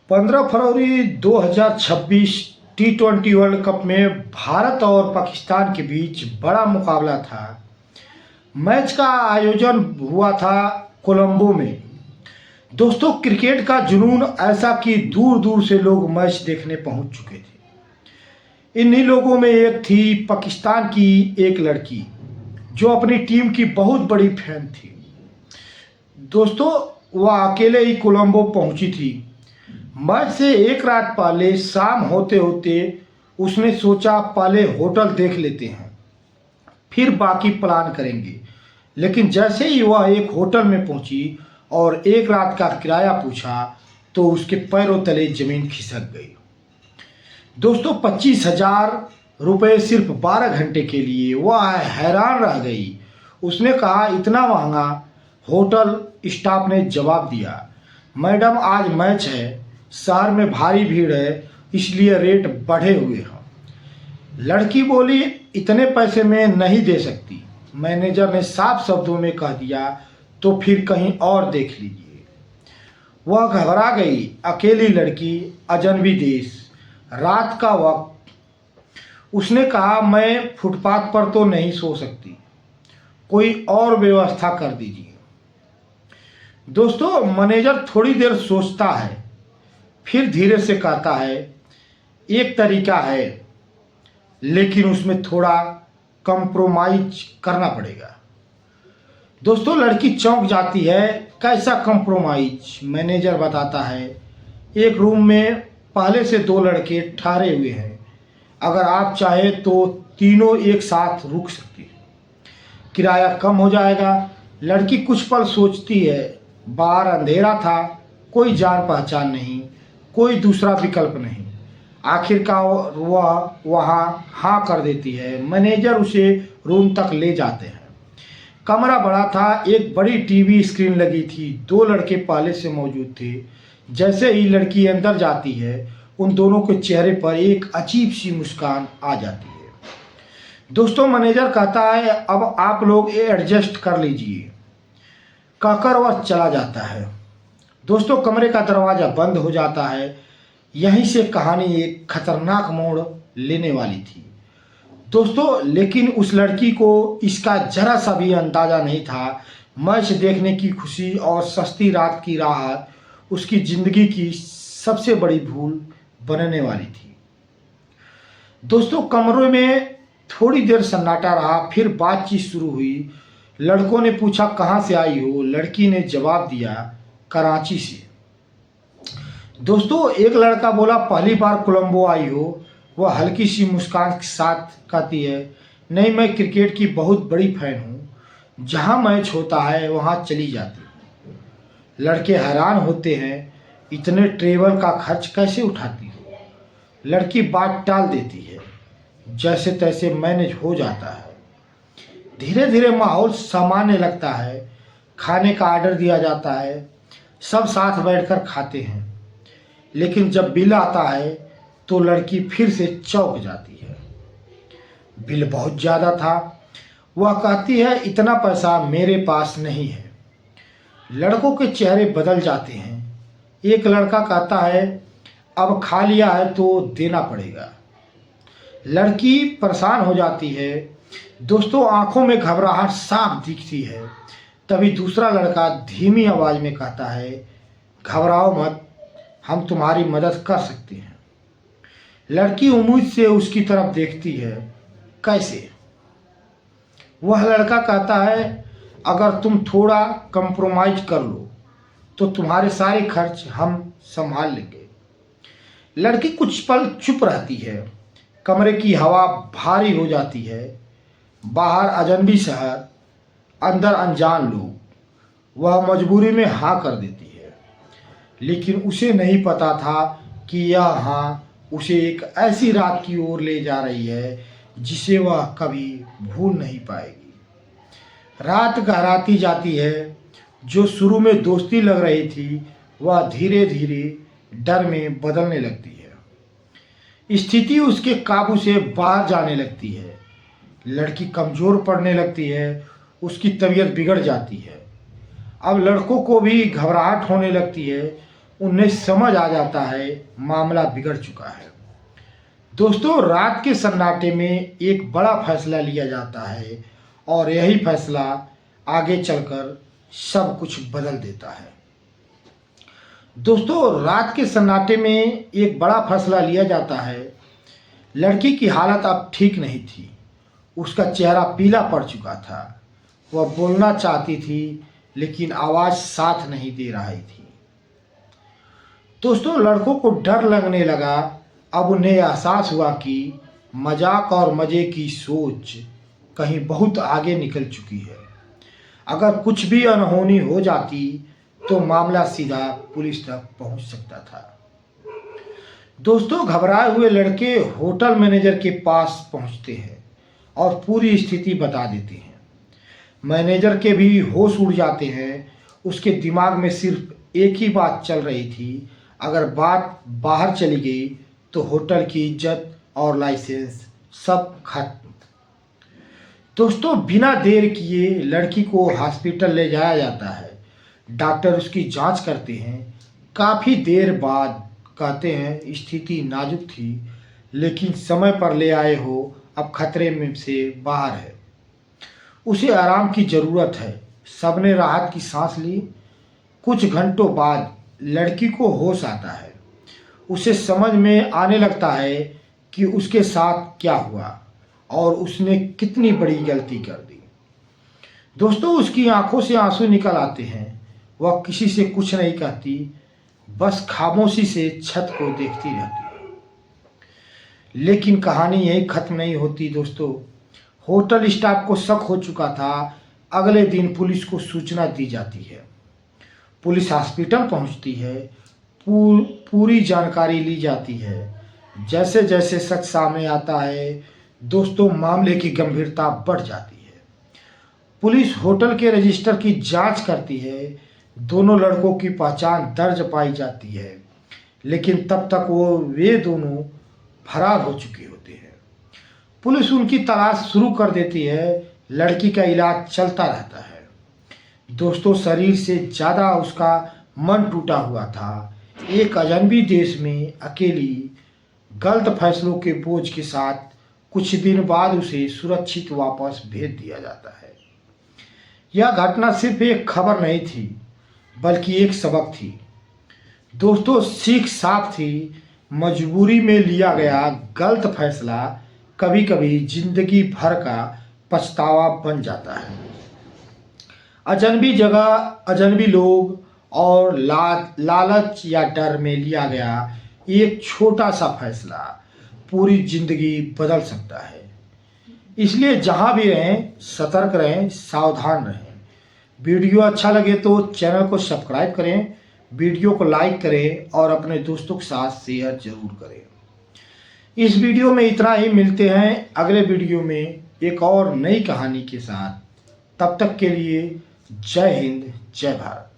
15 फरवरी 2026 T20 world cup में भारत और पाकिस्तान के बीच बड़ा मुकाबला था। मैच का आयोजन हुआ था कोलंबो में। दोस्तों, क्रिकेट का जुनून ऐसा कि दूर दूर से लोग मैच देखने पहुंच चुके थे। इन्हीं लोगों में एक थी पाकिस्तान की एक लड़की जो अपनी टीम की बहुत बड़ी फैन थी। दोस्तों, वह अकेले ही कोलंबो पहुंची थी। मैच से एक रात पहले शाम होते होते उसने सोचा पहले होटल देख लेते हैं, फिर बाकी प्लान करेंगे। लेकिन जैसे ही वह एक होटल में पहुंची और एक रात का किराया पूछा तो उसके पैरों तले जमीन खिसक गई। दोस्तों, 25,000 रुपये सिर्फ 12 घंटे के लिए। वह हैरान रह गई। उसने कहा, इतना महंगा? होटल स्टाफ ने जवाब दिया, मैडम आज मैच है, शहर में भारी भीड़ है, इसलिए रेट बढ़े हुए हैं। लड़की बोली, इतने पैसे में नहीं दे सकती। मैनेजर ने साफ शब्दों में कह दिया, तो फिर कहीं और देख लीजिए। वह घबरा गई। अकेली लड़की, अजनबी देश, रात का वक्त। उसने कहा, मैं फुटपाथ पर तो नहीं सो सकती, कोई और व्यवस्था कर दीजिए। दोस्तों, मैनेजर थोड़ी देर सोचता है, फिर धीरे से कहता है, एक तरीका है, लेकिन उसमें थोड़ा कंप्रोमाइज करना पड़ेगा। दोस्तों, लड़की चौंक जाती है। कैसा कंप्रोमाइज? मैनेजर बताता है, एक रूम में पहले से 2 लड़के ठहरे हुए हैं, अगर आप चाहे तो तीनों एक साथ रुक सकते हैं, किराया कम हो जाएगा। लड़की कुछ पल सोचती है। बाहर अंधेरा था, कोई जान पहचान नहीं, कोई दूसरा विकल्प नहीं। आखिरकार वह वहाँ हाँ कर देती है। मैनेजर उसे रूम तक ले जाते हैं। कमरा बड़ा था, एक बड़ी टीवी स्क्रीन लगी थी, 2 लड़के पहले से मौजूद थे। जैसे ही लड़की अंदर जाती है, उन दोनों के चेहरे पर एक अजीब सी मुस्कान आ जाती है। दोस्तों, मैनेजर कहता है, अब आप लोग ये एडजस्ट कर लीजिए, कहकर वह चला जाता है। दोस्तों, कमरे का दरवाज़ा बंद हो जाता है। यहीं से कहानी एक खतरनाक मोड़ लेने वाली थी। दोस्तों, लेकिन उस लड़की को इसका जरा सा भी अंदाज़ा नहीं था। मैच देखने की खुशी और सस्ती रात की राहत उसकी ज़िंदगी की सबसे बड़ी भूल बनने वाली थी। दोस्तों, कमरे में थोड़ी देर सन्नाटा रहा, फिर बातचीत शुरू हुई। लड़कों ने पूछा, कहाँ से आई हो? लड़की ने जवाब दिया, कराची से। दोस्तों, एक लड़का बोला, पहली बार कोलंबो आई हो? वह हल्की सी मुस्कान के साथ कहती है, नहीं, मैं क्रिकेट की बहुत बड़ी फैन हूँ, जहाँ मैच होता है वहाँ चली जाती हूँ। लड़के हैरान होते हैं, इतने ट्रेवल का खर्च कैसे उठाती हो? लड़की बात टाल देती है, जैसे तैसे मैनेज हो जाता है। धीरे धीरे माहौल सामान्य लगता है। खाने का आर्डर दिया जाता है, सब साथ बैठकर खाते हैं। लेकिन जब बिल आता है तो लड़की फिर से चौंक जाती है। बिल बहुत ज़्यादा था। वह कहती है, इतना पैसा मेरे पास नहीं है। लड़कों के चेहरे बदल जाते हैं। एक लड़का कहता है, अब खा लिया है तो देना पड़ेगा। लड़की परेशान हो जाती है। दोस्तों, आंखों में घबराहट साफ दिखती है। तभी दूसरा लड़का धीमी आवाज़ में कहता है, घबराओ मत, हम तुम्हारी मदद कर सकते हैं। लड़की उम्मीद से उसकी तरफ देखती है। कैसे? वह लड़का कहता है, अगर तुम थोड़ा कंप्रोमाइज कर लो तो तुम्हारे सारे खर्च हम संभाल लेंगे। लड़की कुछ पल चुप रहती है। कमरे की हवा भारी हो जाती है। बाहर अजनबी शहर, अंदर अनजान लोग। वह मजबूरी में हाँ कर देती है, लेकिन उसे नहीं पता था कि यह हाँ उसे एक ऐसी रात की ओर ले जा रही है जिसे वह कभी भूल नहीं पाएगी। रात गहराती जाती है। जो शुरू में दोस्ती लग रही थी, वह धीरे धीरे डर में बदलने लगती है। स्थिति उसके काबू से बाहर जाने लगती है। लड़की कमज़ोर पड़ने लगती है। उसकी तबीयत बिगड़ जाती है। अब लड़कों को भी घबराहट होने लगती है। उन्हें समझ आ जाता है मामला बिगड़ चुका है। दोस्तों, रात के सन्नाटे में एक बड़ा फैसला लिया जाता है और यही फैसला आगे चलकर सब कुछ बदल देता है। दोस्तों, रात के सन्नाटे में एक बड़ा फैसला लिया जाता है। लड़की की हालत अब ठीक नहीं थी। उसका चेहरा पीला पड़ चुका था। वह बोलना चाहती थी लेकिन आवाज़ साथ नहीं दे रही थी। दोस्तों, लड़कों को डर लगने लगा। अब उन्हें एहसास हुआ कि मजाक और मज़े की सोच कहीं बहुत आगे निकल चुकी है। अगर कुछ भी अनहोनी हो जाती तो मामला सीधा पुलिस तक पहुंच सकता था। दोस्तों, घबराए हुए लड़के होटल मैनेजर के पास पहुंचते हैं और पूरी स्थिति बता देते हैं। मैनेजर के भी होश उड़ जाते हैं। उसके दिमाग में सिर्फ एक ही बात चल रही थी, अगर बात बाहर चली गई तो होटल की इज्जत और लाइसेंस सब खत्म। दोस्तों, बिना देर किए लड़की को हॉस्पिटल ले जाया जाता है। डॉक्टर उसकी जांच करते हैं। काफ़ी देर बाद कहते हैं स्थिति नाजुक थी लेकिन समय पर ले आए हो, अब खतरे में से बाहर है, उसे आराम की ज़रूरत है। सबने राहत की सांस ली। कुछ घंटों बाद लड़की को होश आता है। उसे समझ में आने लगता है कि उसके साथ क्या हुआ और उसने कितनी बड़ी गलती कर दी। दोस्तों, उसकी आंखों से आंसू निकल आते हैं। वह किसी से कुछ नहीं कहती, बस खामोशी से छत को देखती रहती है। लेकिन कहानी यही खत्म नहीं होती। दोस्तों, होटल स्टाफ को शक हो चुका था। अगले दिन पुलिस को सूचना दी जाती है। पुलिस हॉस्पिटल पहुंचती है। पूरी जानकारी ली जाती है। जैसे जैसे सच सामने आता है दोस्तों, मामले की गंभीरता बढ़ जाती है। पुलिस होटल के रजिस्टर की जांच करती है। दोनों लड़कों की पहचान दर्ज पाई जाती है लेकिन तब तक वे दोनों फरार हो चुके होते हैं। पुलिस उनकी तलाश शुरू कर देती है। लड़की का इलाज चलता रहता है। दोस्तों, शरीर से ज़्यादा उसका मन टूटा हुआ था। एक अजनबी देश में अकेली, गलत फैसलों के बोझ के साथ कुछ दिन बाद उसे सुरक्षित वापस भेज दिया जाता है। यह घटना सिर्फ एक खबर नहीं थी बल्कि एक सबक थी। दोस्तों, सीख साफ थी, मजबूरी में लिया गया गलत फैसला कभी कभी जिंदगी भर का पछतावा बन जाता है। अजनबी जगह, अजनबी लोग और लालच या डर में लिया गया एक छोटा सा फैसला पूरी जिंदगी बदल सकता है। इसलिए जहां भी रहें सतर्क रहें, सावधान रहें। वीडियो अच्छा लगे तो चैनल को सब्सक्राइब करें, वीडियो को लाइक करें और अपने दोस्तों के साथ शेयर जरूर करें। इस वीडियो में इतना ही। मिलते हैं अगले वीडियो में एक और नई कहानी के साथ। तब तक के लिए जय हिंद, जय भारत।